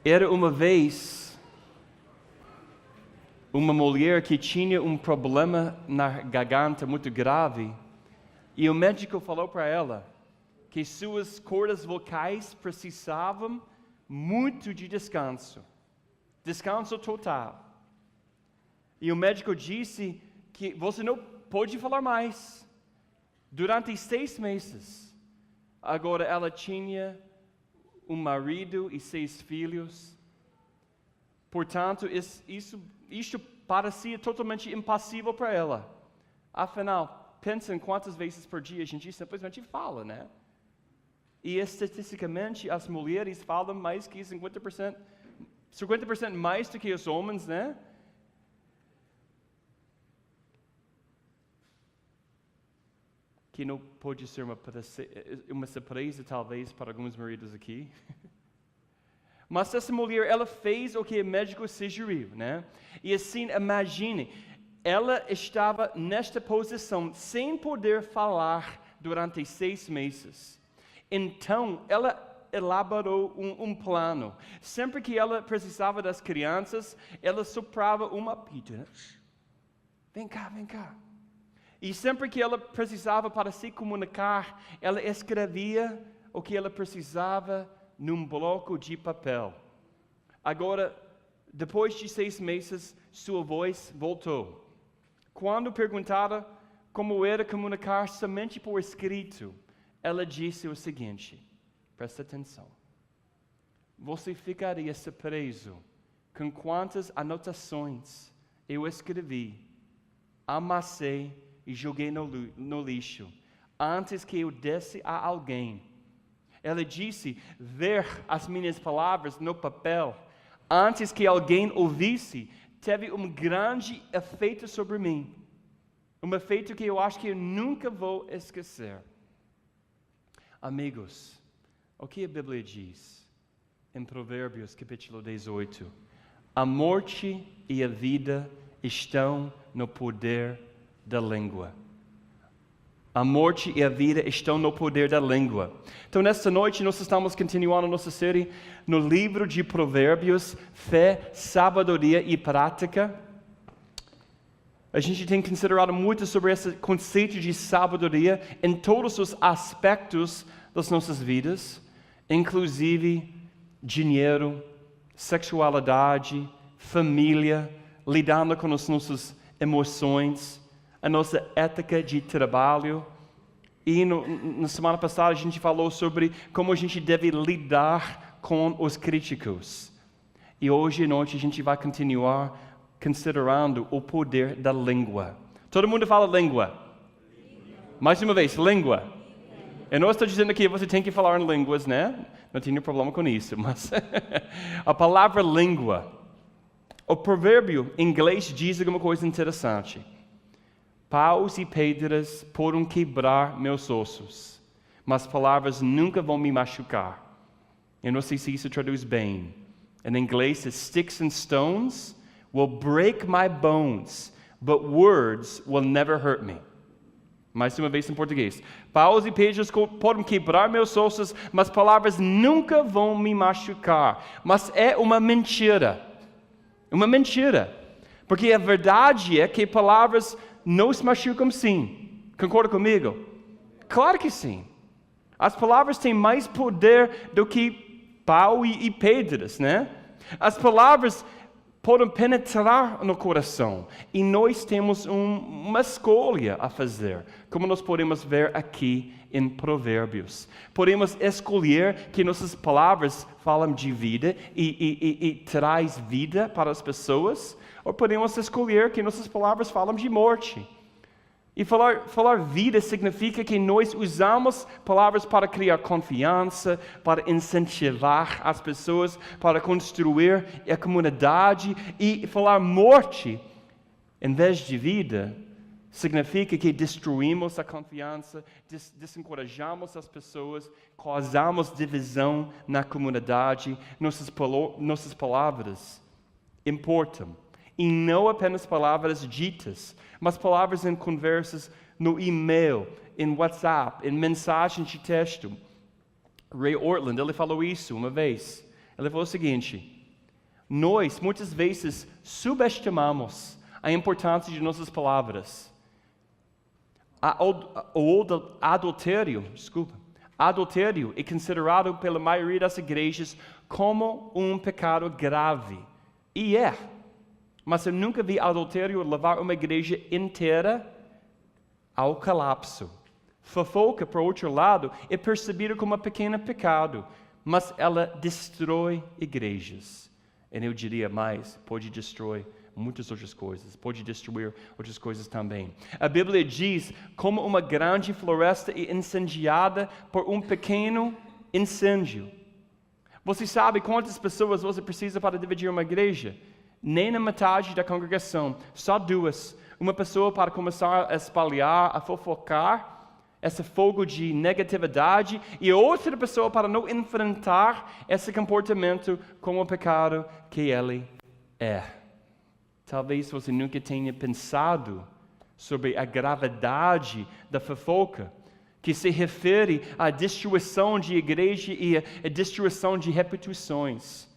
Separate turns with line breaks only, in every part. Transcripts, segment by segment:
Era uma vez uma mulher que tinha um problema na garganta muito grave e o médico falou para ela que suas cordas vocais precisavam muito de descanso total. E o médico disse que você não pode falar mais durante 6 meses. Agora ela tinha um marido e 6 filhos. Portanto, isso parecia totalmente impossível para ela. Afinal, pensa em quantas vezes por dia a gente simplesmente fala, né? E estatisticamente as mulheres falam mais que 50% mais do que os homens, né? Que não pode ser uma surpresa, talvez, para alguns maridos aqui. Mas essa mulher, ela fez o que o médico sugeriu, né? E assim, imagine, ela estava nesta posição, sem poder falar durante 6 meses. Então, ela elaborou um plano. Sempre que ela precisava das crianças, ela soprava uma apito. Vem cá, vem cá. E sempre que ela precisava para se comunicar, ela escrevia o que ela precisava num bloco de papel. Agora, depois de 6 meses, sua voz voltou. Quando perguntada como era comunicar somente por escrito, ela disse o seguinte, presta atenção. Você ficaria surpreso com quantas anotações eu escrevi, amassei e joguei no lixo, antes que eu desse a alguém. Ela disse, ver as minhas palavras no papel, antes que alguém ouvisse, teve um grande efeito sobre mim. Um efeito que eu acho que eu nunca vou esquecer. Amigos, o que a Bíblia diz em Provérbios capítulo 18? A morte e a vida estão no poder da língua. A morte e a vida estão no poder da língua. Então, nesta noite, nós estamos continuando nossa série no livro de Provérbios, Fé, Sabedoria e Prática. A gente tem considerado muito sobre esse conceito de sabedoria em todos os aspectos das nossas vidas, inclusive dinheiro, sexualidade, família, lidando com as nossas emoções, a nossa ética de trabalho. E na semana passada a gente falou sobre como a gente deve lidar com os críticos. E hoje à noite a gente vai continuar considerando o poder da língua. Todo mundo fala língua? Mais uma vez, língua. Eu não estou dizendo que você tem que falar em línguas, né? Não tenho problema com isso, mas a palavra língua. O provérbio em inglês diz alguma coisa interessante. Paus e pedras podem quebrar meus ossos, mas palavras nunca vão me machucar. Eu não sei se isso traduz bem. Em inglês, sticks and stones will break my bones, but words will never hurt me. Mais uma vez em português. Paus e pedras podem quebrar meus ossos, mas palavras nunca vão me machucar. Mas é uma mentira. Uma mentira. Porque a verdade é que palavras nos machucam sim. Concorda comigo? Claro que sim. As palavras têm mais poder do que pau e pedras, né? As palavras podem penetrar no coração. E nós temos uma escolha a fazer, como nós podemos ver aqui em Provérbios. Podemos escolher que nossas palavras falam de vida e traz vida para as pessoas, ou podemos escolher que nossas palavras falam de morte. E falar vida significa que nós usamos palavras para criar confiança, para incentivar as pessoas, para construir a comunidade. E falar morte, em vez de vida, significa que destruímos a confiança, desencorajamos as pessoas, causamos divisão na comunidade. Nossas palavras importam. E não apenas palavras ditas, mas palavras em conversas no e-mail, em WhatsApp, em mensagens de texto. Ray Ortlund, ele falou isso uma vez. Ele falou o seguinte: Nós, muitas vezes, subestimamos a importância de nossas palavras. Adultério é considerado pela maioria das igrejas como um pecado grave. E é. Mas eu nunca vi adultério levar uma igreja inteira ao colapso. Fofoca, por outro lado, é percebida como um pequeno pecado, mas ela destrói igrejas. E eu diria mais, pode destruir muitas outras coisas, pode destruir outras coisas também. A Bíblia diz como uma grande floresta é incendiada por um pequeno incêndio. Você sabe quantas pessoas você precisa para dividir uma igreja? Nem na metade da congregação, só 2. Uma pessoa para começar a espalhar, a fofocar, esse fogo de negatividade, e outra pessoa para não enfrentar esse comportamento como o pecado que ele é. Talvez você nunca tenha pensado sobre a gravidade da fofoca, que se refere à destruição de igreja e à destruição de reputações.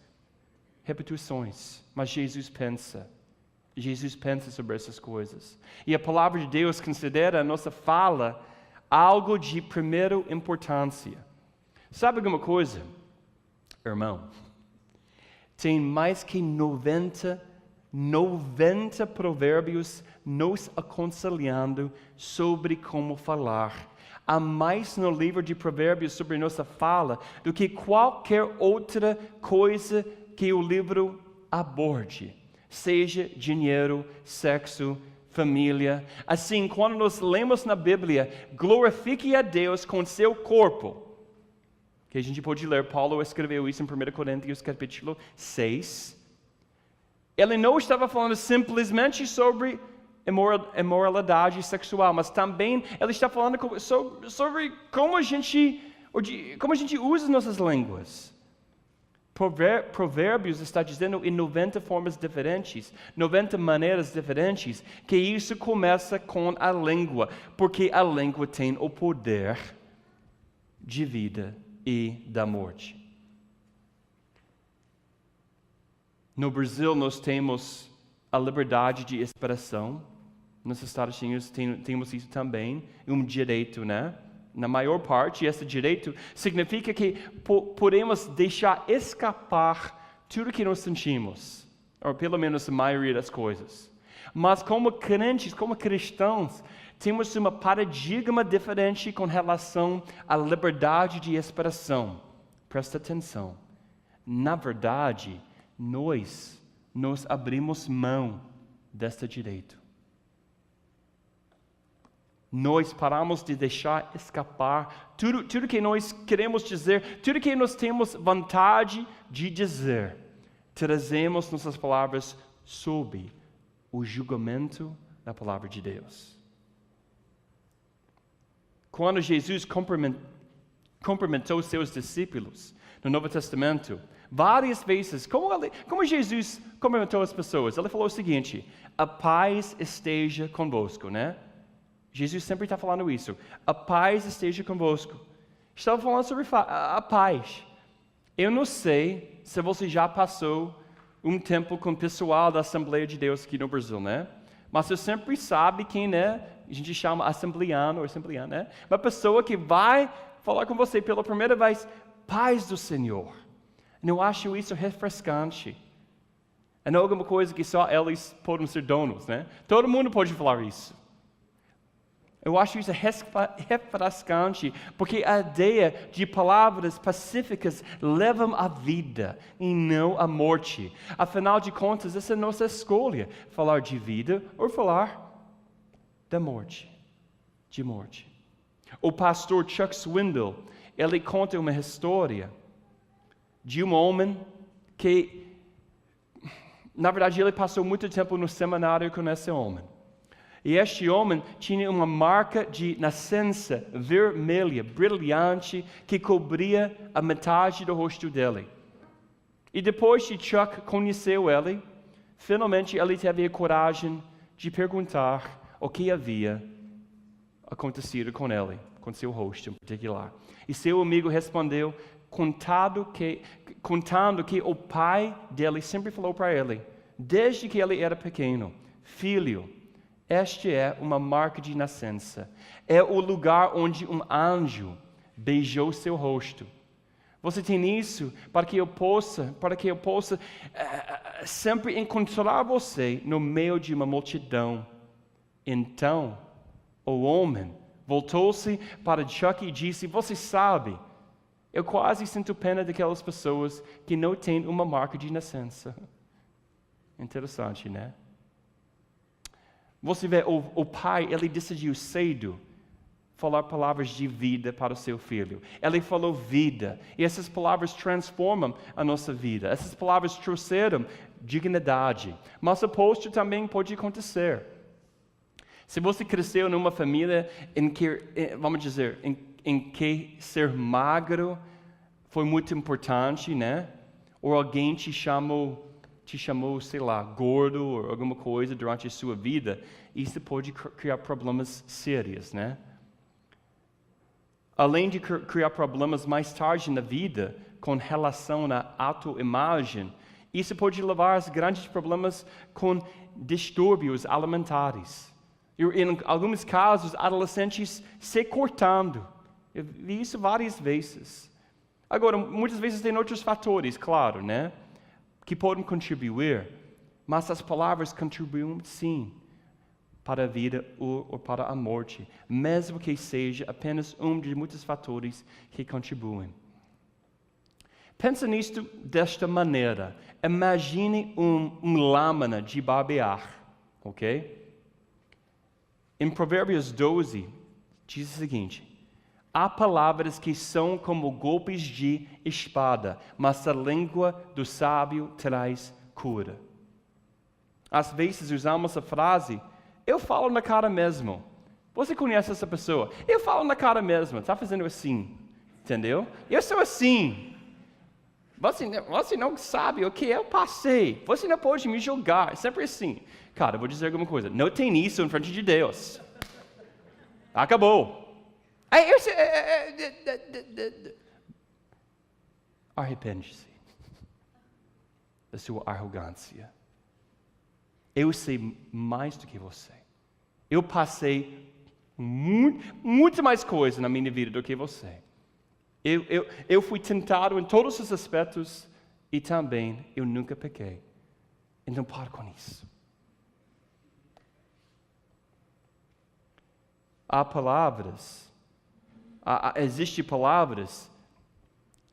Mas Jesus pensa sobre essas coisas. E a palavra de Deus considera a nossa fala algo de primeira importância. Sabe alguma coisa, irmão? Tem mais que 90 provérbios nos aconselhando sobre como falar. Há mais no livro de provérbios sobre nossa fala do que qualquer outra coisa que o livro aborde. Seja dinheiro, sexo, família. Assim, quando nós lemos na Bíblia, glorifique a Deus com seu corpo. Que a gente pode ler, Paulo escreveu isso em 1 Coríntios capítulo 6. Ele não estava falando simplesmente sobre imoralidade sexual, mas também ele está falando sobre como a gente usa nossas línguas. Provérbios está dizendo em 90 formas diferentes, 90 maneiras diferentes, que isso começa com a língua, porque a língua tem o poder de vida e da morte. No Brasil, nós temos a liberdade de expressão. Nos Estados Unidos temos isso também, um direito, né? Na maior parte, esse direito significa que podemos deixar escapar tudo que nós sentimos, ou pelo menos a maioria das coisas. Mas como crentes, como cristãos, temos um paradigma diferente com relação à liberdade de expressão. Presta atenção. Na verdade, nós abrimos mão deste direito. Nós paramos de deixar escapar tudo que nós queremos dizer, tudo que nós temos vontade de dizer. Trazemos nossas palavras sob o julgamento da palavra de Deus. Quando Jesus cumprimentou seus discípulos no Novo Testamento, várias vezes, como Jesus cumprimentou as pessoas, ele falou o seguinte: a paz esteja convosco, né? Jesus sempre está falando isso. A paz esteja convosco. Estava falando sobre a paz. Eu não sei se você já passou um tempo com o pessoal da Assembleia de Deus aqui no Brasil, né? Mas você sempre sabe quem é, a gente chama assembleano ou assembleana, né? Uma pessoa que vai falar com você pela primeira vez, paz do Senhor. Eu acho isso refrescante. É não alguma coisa que só eles podem ser donos, né? Todo mundo pode falar isso. Eu acho isso refrescante, porque a ideia de palavras pacíficas levam à vida e não à morte. Afinal de contas, essa é a nossa escolha, falar de vida ou falar da morte, de morte. O pastor Chuck Swindoll, ele conta uma história de um homem que, na verdade, ele passou muito tempo no seminário com esse homem. E este homem tinha uma marca de nascença vermelha, brilhante, que cobria a metade do rosto dele. E depois que Chuck conheceu ele, finalmente ele teve a coragem de perguntar o que havia acontecido com ele, com seu rosto em particular. E seu amigo respondeu, contando que o pai dele sempre falou para ele, desde que ele era pequeno, filho, este é uma marca de nascença. É o lugar onde um anjo beijou seu rosto. Você tem isso para que eu possa sempre encontrar você no meio de uma multidão. Então, o homem voltou-se para Chuck e disse, você sabe, eu quase sinto pena daquelas pessoas que não têm uma marca de nascença. Interessante, né? Você vê, o pai, ele decidiu cedo falar palavras de vida para o seu filho. Ele falou vida, e essas palavras transformam a nossa vida. Essas palavras trouxeram dignidade. Mas o oposto também pode acontecer. Se você cresceu numa família em que, vamos dizer, em que ser magro foi muito importante, né? Ou alguém te chamou, sei lá, gordo ou alguma coisa durante a sua vida, isso pode criar problemas sérios, né? Além de criar problemas mais tarde na vida, com relação à autoimagem, isso pode levar a grandes problemas com distúrbios alimentares. Em alguns casos, adolescentes se cortando. Eu vi isso várias vezes. Agora, muitas vezes tem outros fatores, claro, né? Que podem contribuir, mas as palavras contribuem sim para a vida ou para a morte, mesmo que seja apenas um de muitos fatores que contribuem. Pensa nisto desta maneira. Imagine uma lâmina de barbear, ok? Em Provérbios 12, diz o seguinte, há palavras que são como golpes de espada, mas a língua do sábio traz cura. Às vezes usamos a frase, eu falo na cara mesmo. Você conhece essa pessoa? Eu falo na cara mesmo. Está fazendo assim, entendeu? Eu sou assim. Você não sabe o que eu passei. Você não pode me julgar. É sempre assim. Cara, eu vou dizer alguma coisa. Não tem isso em frente de Deus. Acabou. Arrepende-se da sua arrogância. Eu sei mais do que você. Eu passei muito mais coisa na minha vida do que você. Eu fui tentado em todos os aspectos e também eu nunca pequei. Então para com isso. Há palavras, existem palavras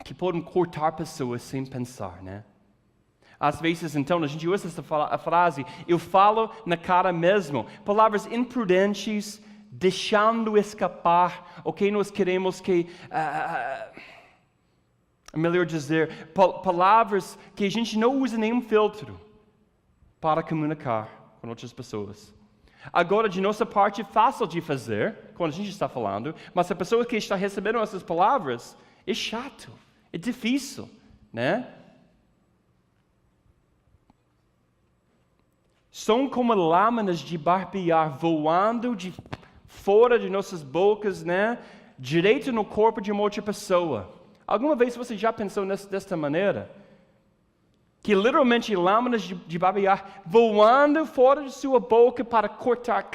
que podem cortar pessoas sem pensar, né? Às vezes, então, a gente usa a frase, eu falo na cara mesmo. Palavras imprudentes, deixando escapar, o que nós queremos que... melhor dizer, palavras que a gente não usa nenhum filtro para comunicar com outras pessoas. Agora, de nossa parte, é fácil de fazer, quando a gente está falando, mas a pessoa que está recebendo essas palavras, é chato, é difícil, né? São como lâminas de barbear voando de fora de nossas bocas, né? Direito no corpo de uma outra pessoa. Alguma vez você já pensou desta maneira? Que literalmente lâminas de barbear voando fora de sua boca para cortar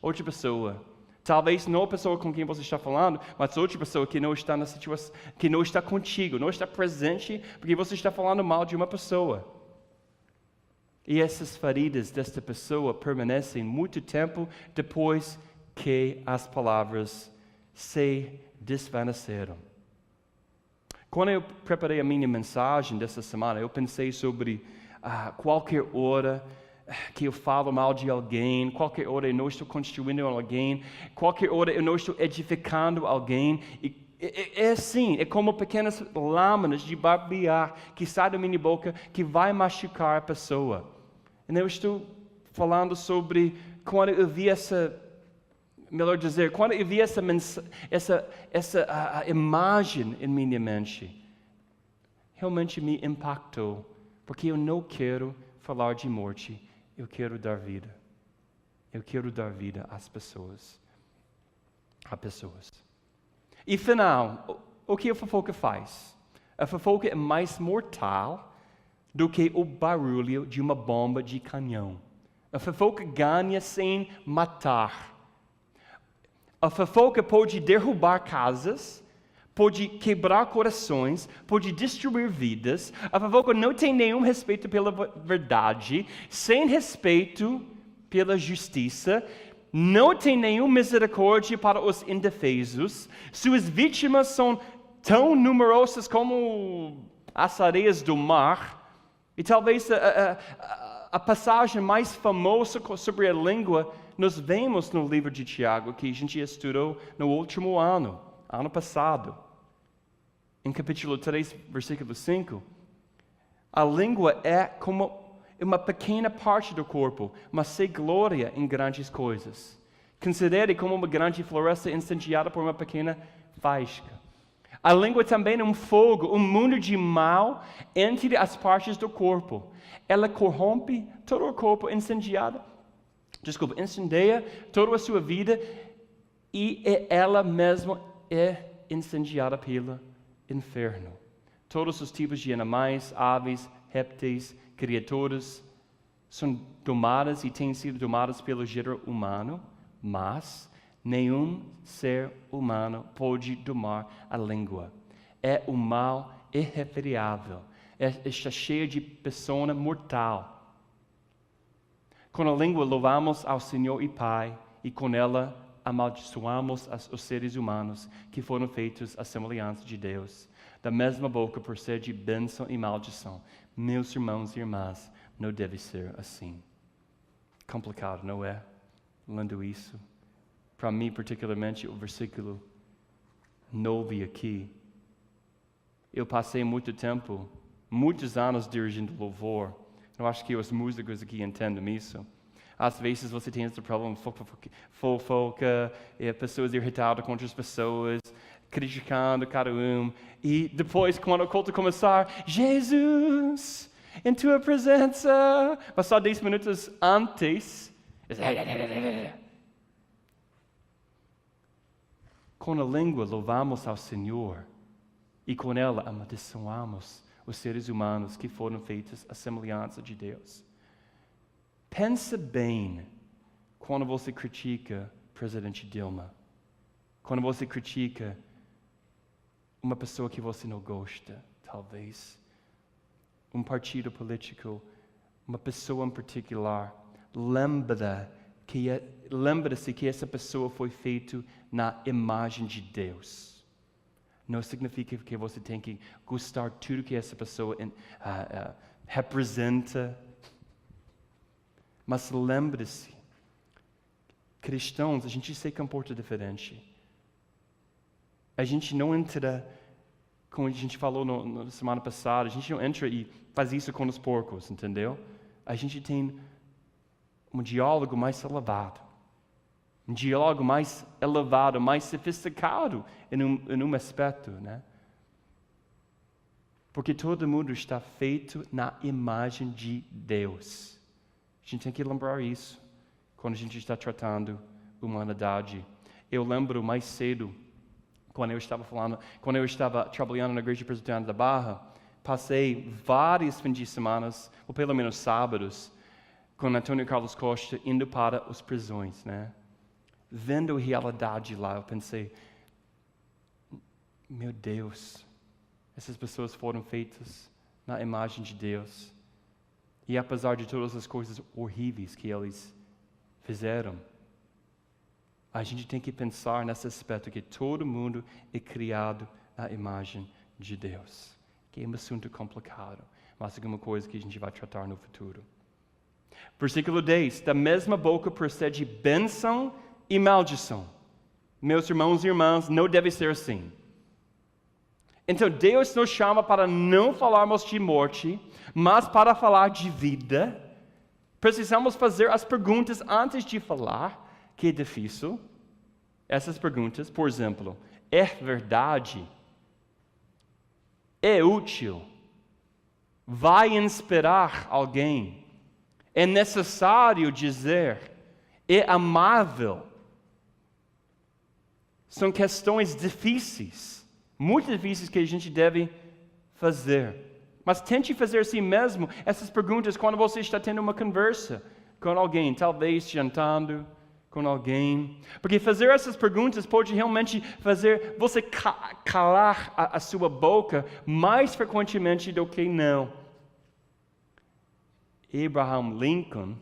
outra pessoa. Talvez não a pessoa com quem você está falando, mas outra pessoa que não está na situação, que não está contigo, não está presente, porque você está falando mal de uma pessoa. E essas feridas desta pessoa permanecem muito tempo depois que as palavras se desvaneceram. Quando eu preparei a minha mensagem dessa semana, eu pensei sobre qualquer hora que eu falo mal de alguém, qualquer hora eu não estou construindo alguém, qualquer hora eu não estou edificando alguém. É assim, é como pequenas lâminas de barbear que saem da minha boca que vai machucar a pessoa. E eu estou falando sobre quando eu vi quando eu vi essa imagem em minha mente, realmente me impactou, porque eu não quero falar de morte, eu quero dar vida. Eu quero dar vida às pessoas. A pessoas. E final, o que a fofoca faz? A fofoca é mais mortal do que o barulho de uma bomba de canhão. A fofoca ganha sem matar. A fofoca pode derrubar casas, pode quebrar corações, pode destruir vidas. A fofoca não tem nenhum respeito pela verdade, sem respeito pela justiça, não tem nenhuma misericórdia para os indefesos. Suas vítimas são tão numerosas como as areias do mar. E talvez a passagem mais famosa sobre a língua nós vemos no livro de Tiago, que a gente estudou no último ano passado. Em capítulo 3, versículo 5, a língua é como uma pequena parte do corpo, mas se glória em grandes coisas. Considere como uma grande floresta incendiada por uma pequena faísca. A língua também é um fogo, um mundo de mal entre as partes do corpo. Ela corrompe todo o corpo, incendeia toda a sua vida e ela mesma é incendiada pelo inferno. Todos os tipos de animais, aves, répteis, criaturas são domadas e têm sido domadas pelo gênero humano, mas nenhum ser humano pode domar a língua. É um mal irrefreável. Está cheia de persona mortal. Com a língua louvamos ao Senhor e Pai, e com ela amaldiçoamos os seres humanos que foram feitos à semelhança de Deus. Da mesma boca procede bênção e maldição. Meus irmãos e irmãs, não deve ser assim. Complicado, não é? Lendo isso. Para mim, particularmente, o versículo 9 aqui. Eu passei muitos anos dirigindo louvor. Eu acho que os músicos aqui entendem isso. Às vezes você tem esse problema, fofoca, pessoas irritadas com outras pessoas, criticando cada um. E depois, quando o culto começar, Jesus, em tua presença. Mas só 10 minutos antes, com a língua louvamos ao Senhor e com ela amaldiçoamos os seres humanos que foram feitos à semelhança de Deus. Pensa bem quando você critica o presidente Dilma, quando você critica uma pessoa que você não gosta, talvez, um partido político, uma pessoa em particular. Lembra-se que essa pessoa foi feita na imagem de Deus. Não significa que você tem que gostar de tudo que essa pessoa representa. Mas lembre-se, cristãos, a gente se comporta diferente. A gente não entra, como a gente falou na semana passada, a gente não entra e faz isso com os porcos, entendeu? A gente tem um diálogo mais elevado. Um diálogo mais elevado, mais sofisticado em um aspecto, né? Porque todo mundo está feito na imagem de Deus. A gente tem que lembrar isso quando a gente está tratando a humanidade. Eu lembro mais cedo, quando eu estava trabalhando na Igreja Presbiteriana da Barra, passei vários fins de semana, ou pelo menos sábados, com Antônio Carlos Costa indo para as prisões, né? Vendo a realidade lá, eu pensei, meu Deus, essas pessoas foram feitas na imagem de Deus. E apesar de todas as coisas horríveis que eles fizeram, a gente tem que pensar nesse aspecto que todo mundo é criado na imagem de Deus. Que é um assunto complicado, mas é uma coisa que a gente vai tratar no futuro. Versículo 10. Da mesma boca procede bênção e maldição. Meus irmãos e irmãs, não deve ser assim. Então, Deus nos chama para não falarmos de morte, mas para falar de vida. Precisamos fazer as perguntas antes de falar, que é difícil. Essas perguntas, por exemplo, é verdade? É útil? Vai inspirar alguém? É necessário dizer? É amável? São questões difíceis, muito difíceis que a gente deve fazer. Mas tente fazer assim mesmo essas perguntas quando você está tendo uma conversa com alguém, talvez jantando com alguém. Porque fazer essas perguntas pode realmente fazer você calar a sua boca mais frequentemente do que não. Abraham Lincoln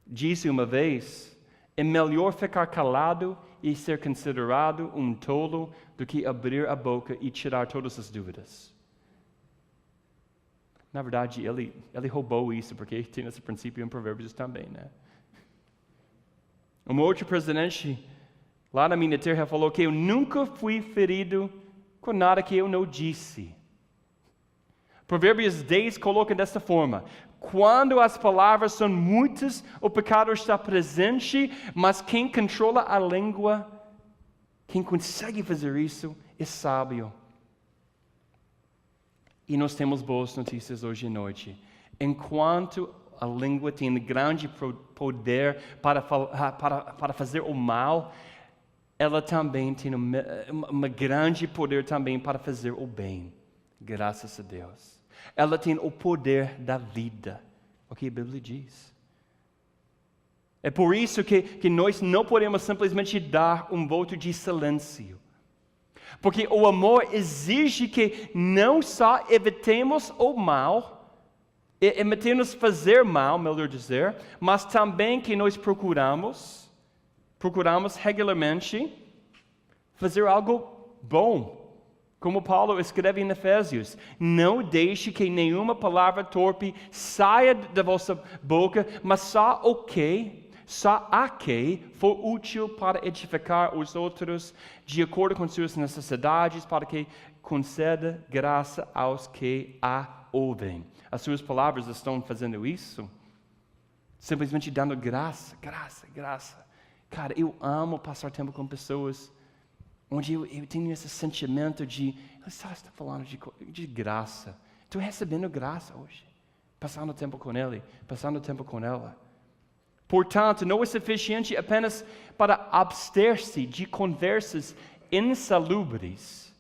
disse uma vez: é melhor ficar calado e ser considerado um tolo do que abrir a boca e tirar todas as dúvidas. Na verdade, ele roubou isso, porque tem esse princípio em Provérbios também, né? Um outro presidente lá na minha terra falou que eu nunca fui ferido com nada que eu não disse. Provérbios 10 coloca desta forma: quando as palavras são muitas, o pecado está presente, mas quem controla a língua, quem consegue fazer isso, é sábio. E nós temos boas notícias hoje à noite. Enquanto a língua tem grande poder para fazer o mal, ela também tem uma grande poder também para fazer o bem. Graças a Deus. Ela tem o poder da vida. O que a Bíblia diz. É por isso que nós não podemos simplesmente dar um voto de silêncio. Porque o amor exige que não só evitemos o mal, evitemos fazer mal, melhor dizer, mas também que nós procuramos regularmente fazer algo bom. Como Paulo escreve em Efésios: não deixe que nenhuma palavra torpe saia da vossa boca, mas só a que for útil para edificar os outros, de acordo com suas necessidades, para que conceda graça aos que a ouvem. As suas palavras estão fazendo isso? Simplesmente dando graça. Cara, eu amo passar tempo com pessoas onde eu tenho esse sentimento de, você está falando de graça. Estou recebendo graça hoje. Passando tempo com ele, passando tempo com ela. Portanto, não é suficiente apenas para abster-se de conversas insalubres.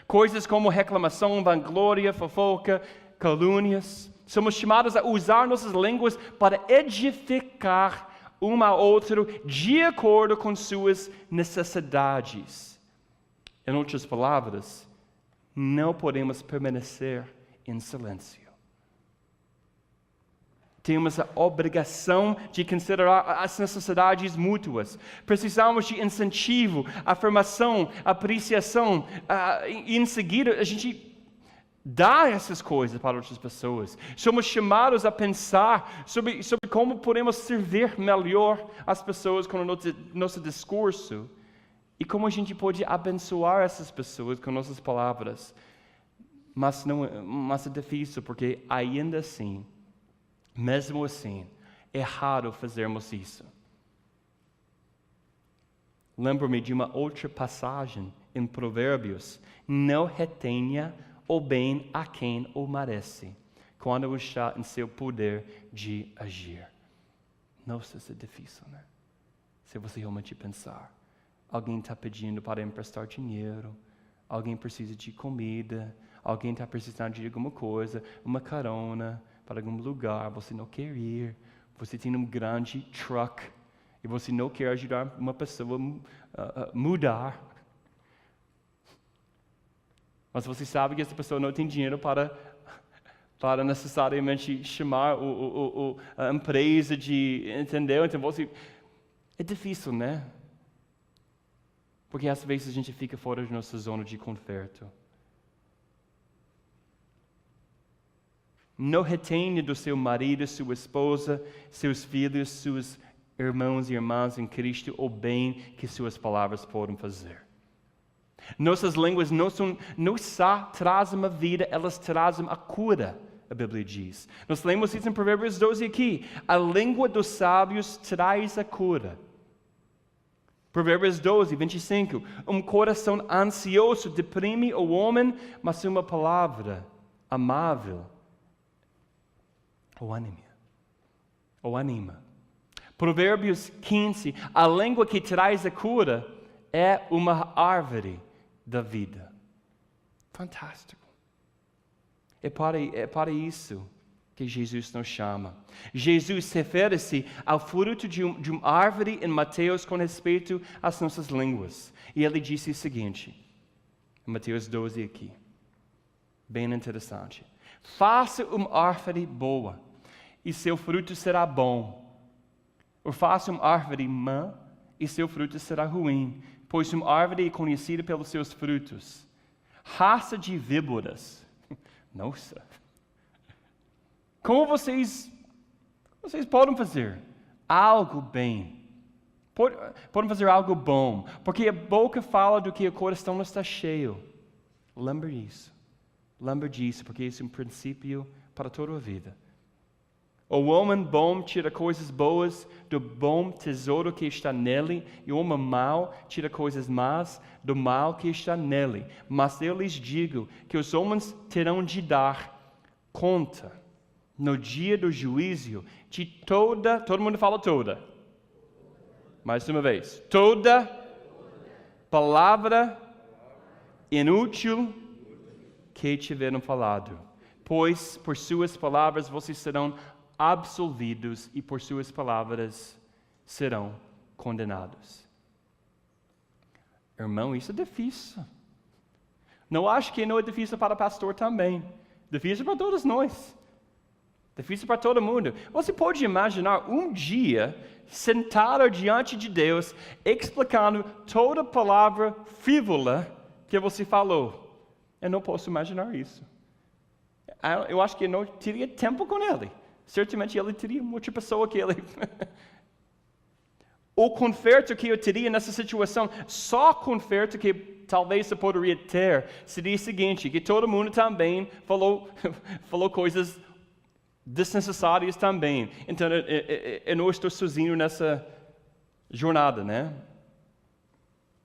Coisas como reclamação, vanglória, fofoca, calúnias. Somos chamados a usar nossas línguas para edificar um ao outro de acordo com suas necessidades. Em outras palavras, não podemos permanecer em silêncio. Temos a obrigação de considerar as necessidades mútuas. Precisamos de incentivo, afirmação, apreciação. E em seguida, a gente dá essas coisas para outras pessoas. Somos chamados a pensar sobre como podemos servir melhor as pessoas com o nosso discurso. E como a gente pode abençoar essas pessoas com nossas palavras. Mas é difícil, porque ainda assim, mesmo assim, é raro fazermos isso. Lembro-me de uma outra passagem em Provérbios: não retenha o bem a quem o merece, quando está em seu poder de agir. Nossa, isso é difícil, né? Se você realmente pensar. Alguém está pedindo para emprestar dinheiro, alguém precisa de comida, alguém está precisando de alguma coisa, uma carona para algum lugar, você não quer ir, você tem um grande truck e você não quer ajudar uma pessoa a mudar. Mas você sabe que essa pessoa não tem dinheiro para necessariamente chamar a empresa de... Entendeu? Então é difícil, né? Porque às vezes a gente fica fora da nossa zona de conforto. Não retenha do seu marido, sua esposa, seus filhos, seus irmãos e irmãs em Cristo o bem que suas palavras podem fazer. Nossas línguas não só trazem a vida, elas trazem a cura, a Bíblia diz. Nós lemos isso em Provérbios 12 aqui. A língua dos sábios traz a cura. Provérbios 12, 25. Um coração ansioso deprime o homem, mas uma palavra amável o anima. Provérbios 15. A língua que traz a cura é uma árvore da vida. Fantástico. É para isso que Jesus nos chama. Jesus refere-se ao fruto de uma árvore em Mateus com respeito às nossas línguas. E ele disse o seguinte, em Mateus 12 aqui, bem interessante. Faça uma árvore boa, e seu fruto será bom. Ou faça uma árvore má, e seu fruto será ruim, pois uma árvore é conhecida pelos seus frutos. Raça de víboras. Nossa! Como vocês podem fazer algo bem? Podem fazer algo bom, porque a boca fala do que o coração não está cheio. Lembre disso. Lembre disso, porque isso é um princípio para toda a vida. O homem bom tira coisas boas do bom tesouro que está nele, e o homem mau tira coisas más do mal que está nele. Mas eu lhes digo que os homens terão de dar conta no dia do juízo de todo mundo fala toda. Mais uma vez, toda palavra inútil que tiveram falado. Pois por suas palavras vocês serão absolvidos e por suas palavras serão condenados. Irmão, isso é difícil. Não acho que não é difícil para o pastor também. Difícil para todos nós. Difícil para todo mundo. Você pode imaginar um dia sentado diante de Deus, explicando toda palavra frívola que você falou. Eu não posso imaginar isso. Eu acho que eu não teria tempo com ele. Certamente ele teria outra pessoa que ele... O conforto que eu teria nessa situação, só conforto que talvez eu poderia ter, seria o seguinte, que todo mundo também falou coisas desnecessárias também. Então, eu não estou sozinho nessa jornada, né?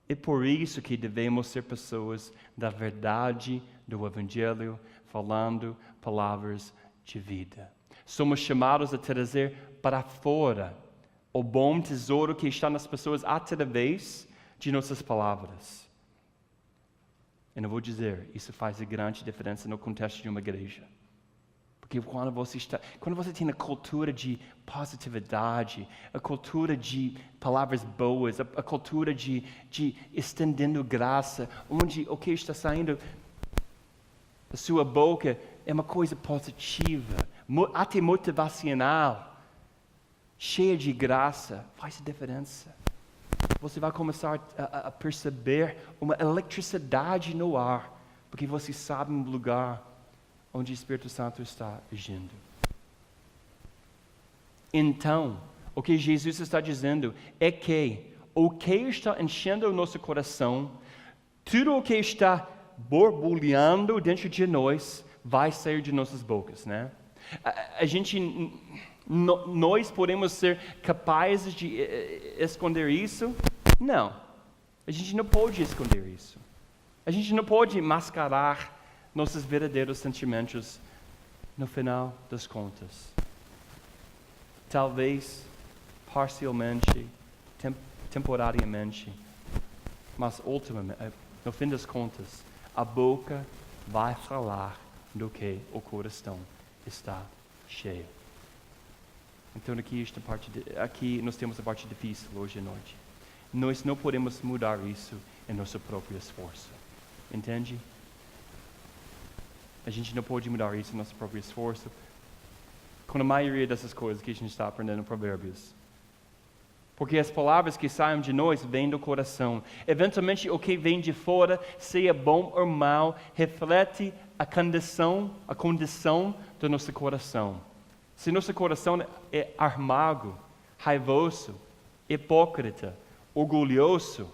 É por isso que devemos ser pessoas da verdade do Evangelho, falando palavras de vida. Somos chamados a trazer para fora o bom tesouro que está nas pessoas através de nossas palavras. Eu não vou dizer, isso faz a grande diferença no contexto de uma igreja. Porque quando você tem a cultura de positividade, a cultura de palavras boas, a cultura de estendendo graça, onde o que está saindo da sua boca é uma coisa positiva, até motivacional, cheia de graça, faz a diferença. Você vai começar a perceber uma eletricidade no ar, porque você sabe um lugar onde o Espírito Santo está agindo. Então, o que Jesus está dizendo é que o que está enchendo o nosso coração, tudo o que está borbulhando dentro de nós, vai sair de nossas bocas, né? Nós podemos ser capazes de esconder isso? Não. A gente não pode esconder isso. A gente não pode mascarar nossos verdadeiros sentimentos no final das contas. Talvez parcialmente, temporariamente, mas ultimamente, no fim das contas, a boca vai falar do que o coração está cheio. Então aqui nós temos a parte difícil hoje à noite. Nós não podemos mudar isso em nosso próprio esforço. Entende? A gente não pode mudar isso em nosso próprio esforço com a maioria dessas coisas que a gente está aprendendo em Provérbios. Porque as palavras que saem de nós vêm do coração. Eventualmente, o que vem de fora, seja bom ou mal, reflete a condição do nosso coração. Se nosso coração é amargo, raivoso, hipócrita, orgulhoso,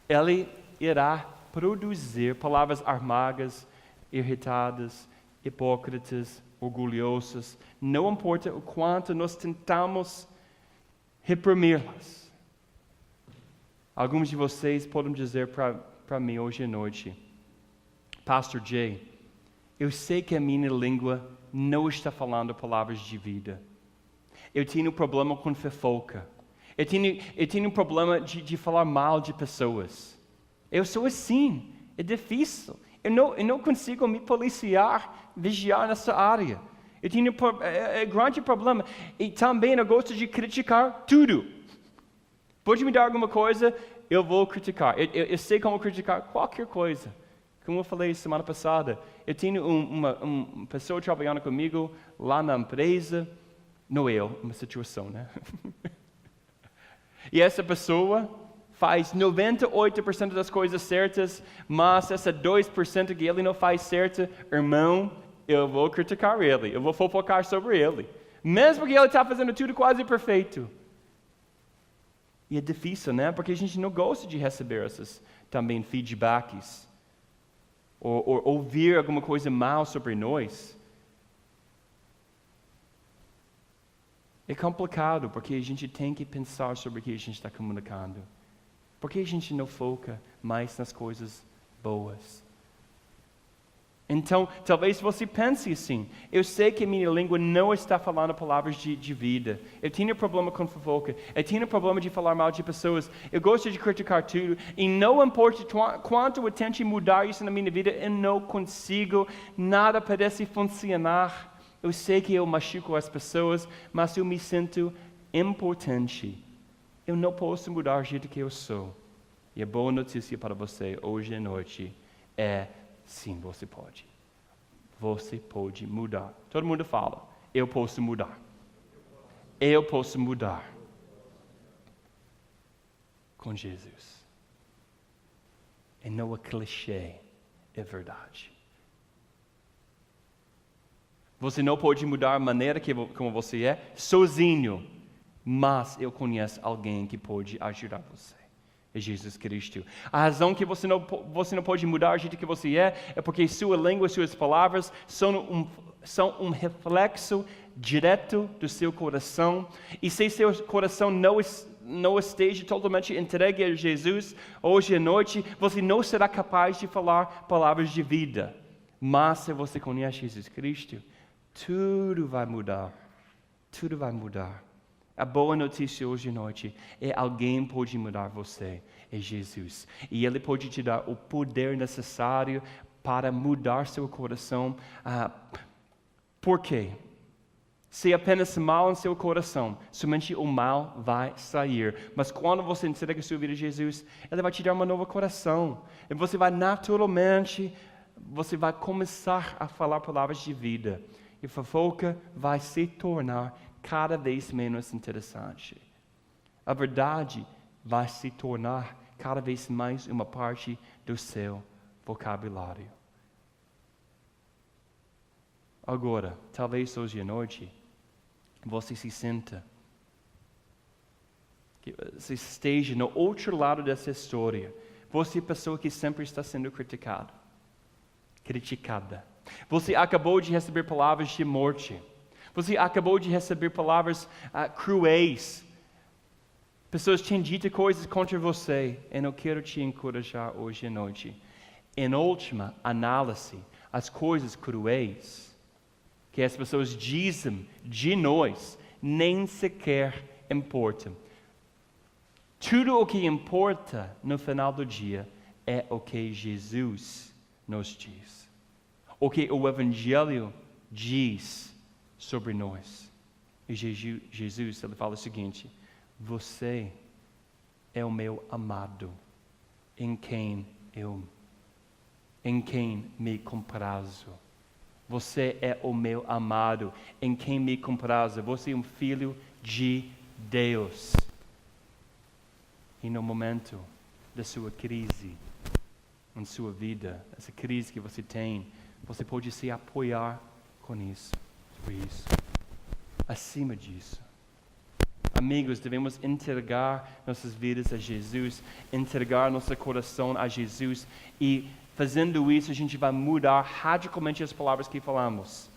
ele irá produzir palavras amargas, irritadas, hipócritas, orgulhosas. Não importa o quanto nós tentamos reprimir-las. Alguns de vocês podem dizer para mim hoje à noite, Pastor Jay, eu sei que a minha língua não está falando palavras de vida. Eu tenho um problema com fofoca. Eu tenho um problema de falar mal de pessoas. Eu sou assim. É difícil. eu não consigo me policiar, vigiar nessa área. Eu tenho grande problema. E também eu gosto de criticar tudo. Pode me dar alguma coisa, eu vou criticar. Eu sei como criticar qualquer coisa. Como eu falei semana passada, eu tenho uma pessoa trabalhando comigo lá na empresa, não eu, uma situação, né? E essa pessoa faz 98% das coisas certas, mas essa 2% que ele não faz certo, irmão, eu vou criticar ele, eu vou fofocar sobre ele. Mesmo que ele está fazendo tudo quase perfeito. E é difícil, né? Porque a gente não gosta de receber esses também feedbacks. Ou ouvir alguma coisa mal sobre nós. É complicado, porque a gente tem que pensar sobre o que a gente está comunicando. Por que a gente não foca mais nas coisas boas? Então, talvez você pense assim, eu sei que minha língua não está falando palavras de vida. Eu tenho problema com fofoca. Eu tenho problema de falar mal de pessoas. Eu gosto de criticar tudo. E não importa quanto eu tente mudar isso na minha vida, eu não consigo. Nada parece funcionar. Eu sei que eu machuco as pessoas, mas eu me sinto impotente. Eu não posso mudar o jeito que eu sou. E a boa notícia para você hoje à noite é: sim, você pode. Você pode mudar. Todo mundo fala, eu posso mudar. Eu posso mudar. Com Jesus. E não é clichê, é verdade. Você não pode mudar a maneira como você é sozinho, mas eu conheço alguém que pode ajudar você. É Jesus Cristo. A razão que você não pode mudar o jeito que você é porque sua língua, suas palavras são um reflexo direto do seu coração. E se seu coração não esteja totalmente entregue a Jesus, hoje à noite, você não será capaz de falar palavras de vida. Mas se você conhece Jesus Cristo, tudo vai mudar. Tudo vai mudar. A boa notícia hoje à noite é alguém pode mudar você, é Jesus. E Ele pode te dar o poder necessário para mudar seu coração. Por quê? Se apenas mal em seu coração, somente o mal vai sair. Mas quando você entrega sua vida a Jesus, Ele vai te dar um novo coração. E você vai naturalmente, você vai começar a falar palavras de vida. E a fofoca vai se tornar cada vez menos interessante. A verdade vai se tornar cada vez mais uma parte do seu vocabulário. Agora, talvez hoje à noite, você se sinta, que você esteja no outro lado dessa história. Você é a pessoa que sempre está sendo criticada. Você acabou de receber palavras de morte. Você acabou de receber palavras cruéis. Pessoas têm dito coisas contra você. Eu não quero te encorajar hoje à noite. Em última análise, as coisas cruéis que as pessoas dizem de nós nem sequer importam. Tudo o que importa no final do dia é o que Jesus nos diz. O que o Evangelho diz sobre nós. E Jesus, ele fala o seguinte: você é o meu amado, em quem me comprazo. Você é o meu amado, em quem me comprazo. Você é um filho de Deus. E no momento da sua crise, em sua vida, essa crise que você tem, você pode se apoiar com isso. Por isso, acima disso, amigos, devemos entregar nossas vidas a Jesus, entregar nosso coração a Jesus, e fazendo isso a gente vai mudar radicalmente as palavras que falamos.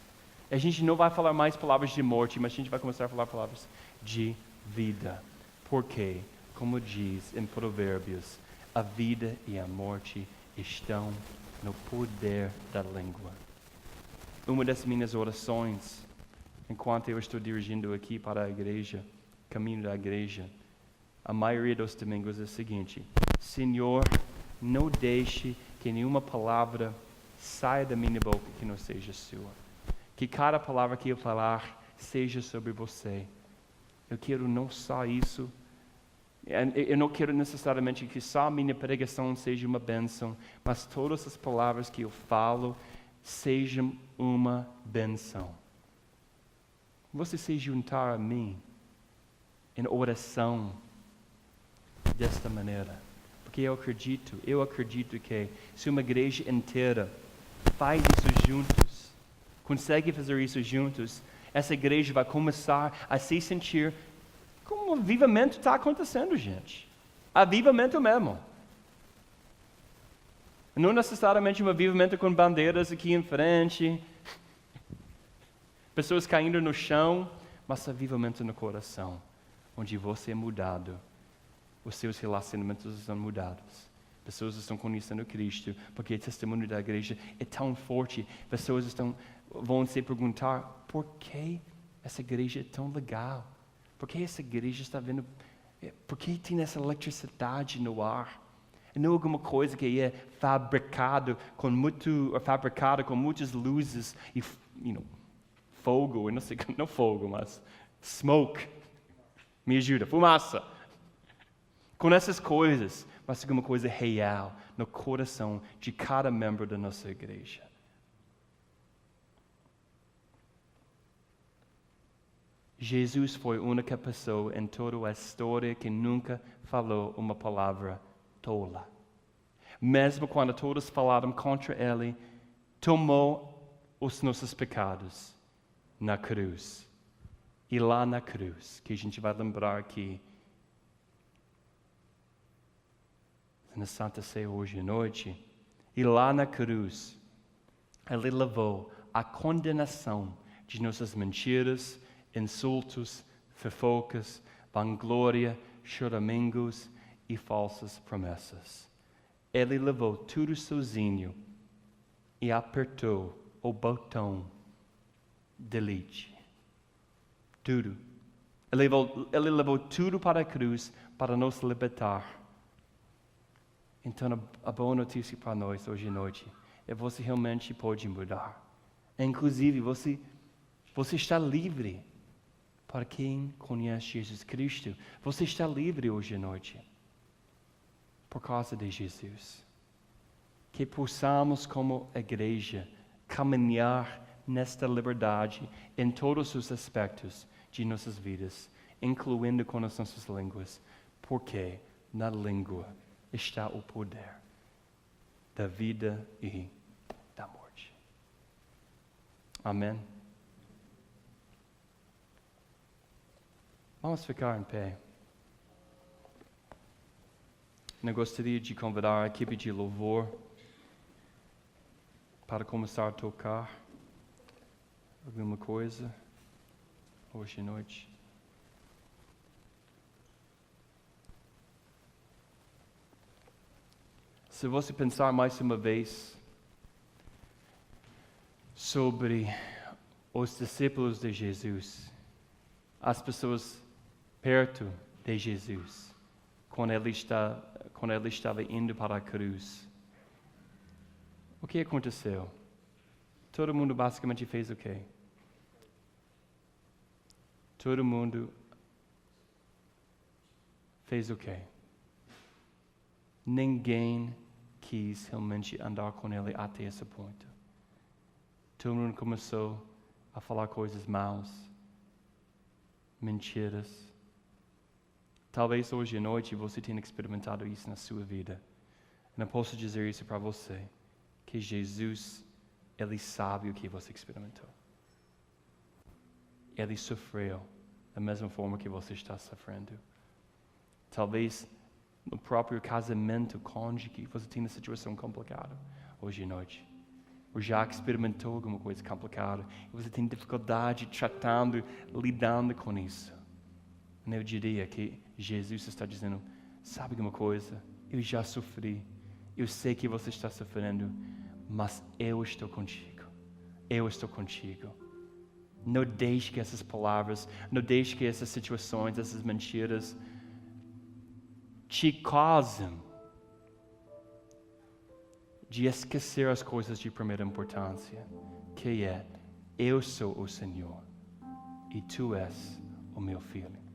A gente não vai falar mais palavras de morte, mas a gente vai começar a falar palavras de vida. Porque, como diz em Provérbios, a vida e a morte estão no poder da língua. Uma das minhas orações, enquanto eu estou dirigindo aqui para a igreja, caminho da igreja, a maioria dos domingos é o seguinte: Senhor, não deixe que nenhuma palavra saia da minha boca que não seja sua. Que cada palavra que eu falar seja sobre você. Eu quero não só isso. Eu não quero necessariamente que só a minha pregação seja uma bênção, mas todas as palavras que eu falo sejam uma bênção. Você se juntar a mim em oração desta maneira. Porque eu acredito que se uma igreja inteira faz isso juntos, consegue fazer isso juntos, essa igreja vai começar a se sentir como um avivamento está acontecendo, gente. Avivamento mesmo. Não necessariamente um avivamento com bandeiras aqui em frente, pessoas caindo no chão, mas avivamento no coração, onde você é mudado, os seus relacionamentos são mudados. Pessoas estão conhecendo Cristo, porque o testemunho da igreja é tão forte. Pessoas vão se perguntar, por que essa igreja é tão legal? Por que essa igreja está vendo? Por que tem essa eletricidade no ar? Não é alguma coisa que é fabricado com muitas luzes e fogo, eu não sei, não fogo, mas smoke. Me ajuda, fumaça. Com essas coisas, mas alguma coisa real no coração de cada membro da nossa igreja. Jesus foi a única pessoa em toda a história que nunca falou uma palavra tola. Mesmo quando todos falaram contra ele, tomou os nossos pecados na cruz. E lá na cruz, que a gente vai lembrar aqui, na Santa Ceia hoje à noite, e lá na cruz, ele levou a condenação de nossas mentiras, insultos, fofocas, vanglória, choramingos e falsas promessas. Ele levou tudo sozinho e apertou o botão delete. Tudo. Ele levou tudo para a cruz para nos libertar. Então, a boa notícia para nós hoje à noite é que você realmente pode mudar. Inclusive, você está livre. Para quem conhece Jesus Cristo, você está livre hoje à noite. Por causa de Jesus. Que possamos, como igreja, caminhar nesta liberdade em todos os aspectos de nossas vidas, incluindo com as nossas línguas, porque na língua está o poder da vida e da morte. Amém? Vamos ficar em pé. Eu gostaria de convidar a equipe de louvor para começar a tocar alguma coisa hoje à noite. Se você pensar mais uma vez sobre os discípulos de Jesus, as pessoas perto de Jesus, quando ele estava indo para a cruz, o que aconteceu? Todo mundo basicamente fez o quê? Todo mundo fez o quê? Ninguém quis realmente andar com ele até esse ponto. Todo mundo começou a falar coisas maus, mentiras. Talvez hoje à noite você tenha experimentado isso na sua vida. Eu não posso dizer isso para você, que Jesus, Ele sabe o que você experimentou. Ele sofreu da mesma forma que você está sofrendo. Talvez no próprio casamento, cônjuge, você tem uma situação complicada hoje à noite. Ou já experimentou alguma coisa complicada e você tem dificuldade tratando, lidando com isso. E eu diria que Jesus está dizendo, sabe alguma coisa? Eu já sofri. Eu sei que você está sofrendo, mas eu estou contigo. Eu estou contigo. Não deixe que essas palavras, não deixe que essas situações, essas mentiras te causem de esquecer as coisas de primeira importância, que é, eu sou o Senhor e tu és o meu filho.